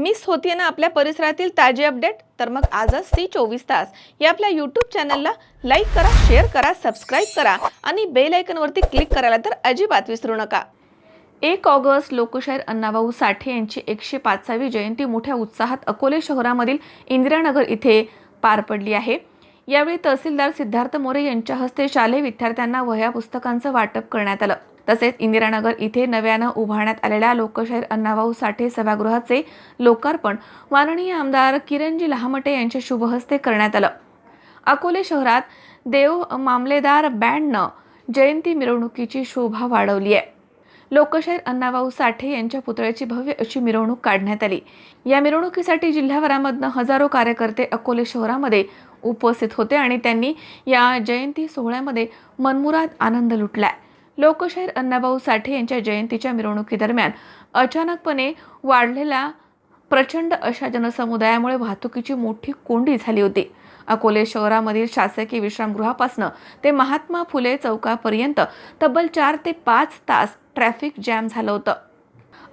Miss होतीये ना आपल्या परिसरातील ताजे अपडेट? तर मग आजच सी24 तास या आपल्या यूट्यूब चॅनलला लाईक करा, शेअर करा, सबस्क्राईब करा आणि बेल आयकॉनवरती क्लिक करायला तर अजिबात विसरू नका। 1 ऑगस्ट लोकशाहीर अण्णाभाऊ साठे यांची 105वी जयंती मोठ्या उत्साहात अकोले शहरामधील इंदिरानगर इथे पार पडली आहे। यावेळी तहसीलदार सिद्धार्थ मोरे यांच्या हस्ते शालेय विद्यार्थ्यांना वह्या पुस्तकांचं वाटप करण्यात आलं। तसेच इंदिरानगर इथे नव्यानं उभारण्यात आलेल्या लोकशाहीर अण्णाभाऊ साठे सभागृहाचे लोकार्पण माननीय आमदार किरणजी लहामटे यांच्या शुभ हस्ते करण्यात आलं। अकोले शहरात देव मामलेदार बँडनं जयंती मिरवणुकीची शोभा वाढवली आहे। लोकशाहीर अण्णाभाऊ साठे यांच्या पुतळ्याची भव्य अशी मिरवणूक काढण्यात आली। या मिरवणुकीसाठी जिल्हाभरामधून हजारो कार्यकर्ते अकोले शहरामध्ये उपस्थित होते आणि त्यांनी या जयंती सोहळ्यामध्ये मनमुराद आनंद लुटलाय। लोकशाहीर अण्णाभाऊ साठे यांच्या जयंतीच्या मिरवणुकीदरम्यान अचानकपणे वाढलेल्या प्रचंड अशा जनसमुदायामुळे वाहतुकीची मोठी कोंडी झाली होती। अकोले शहरामधील शासकीय विश्रामगृहापासून ते महात्मा फुले चौकापर्यंत तब्बल 4 ते 5 तास ट्रॅफिक जॅम झालं होतं।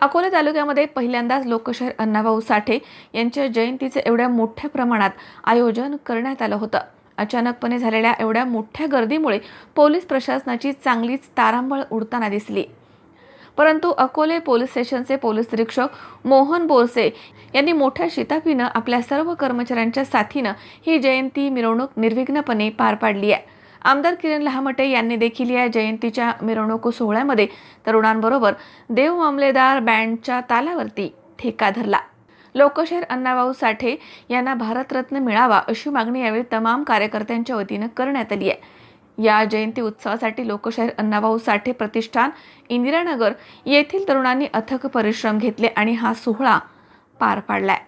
अकोले तालुक्यामध्ये पहिल्यांदाच लोकशाहीर अण्णाभाऊ साठे यांच्या जयंतीचे एवढ्या मोठ्या प्रमाणात आयोजन करण्यात आलं होतं। अचानकपणे झालेल्या एवढ्या मोठ्या गर्दीमुळे पोलीस प्रशासनाची चांगलीच तारांबळ उडताना दिसली। परंतु अकोले पोलीस स्टेशनचे पोलीस निरीक्षक मोहन बोरसे यांनी मोठ्या शिताफीनं आपल्या सर्व कर्मचाऱ्यांच्या साथीनं ही जयंती मिरवणूक निर्विघ्नपणे पार पाडली आहे। आमदार किरण लहामटे यांनी देखील या जयंतीच्या मिरवणूक सोहळ्यामध्ये तरुणांबरोबर देव मामलेदार बँडच्या तालावरती ठेका धरला। लोकशाहीर अण्णाभाऊ साठे यांना भारतरत्न मिळावा अशी मागणी यावेळी तमाम कार्यकर्त्यांच्या वतीनं करण्यात आली आहे। या जयंती उत्सवासाठी लोकशाहीर अण्णाभाऊ साठे प्रतिष्ठान इंदिरानगर येथील तरुणांनी अथक परिश्रम घेतले आणि हा सोहळा पार पाडलाय।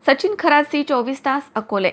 सचिन खरात सी24 तास अकोले।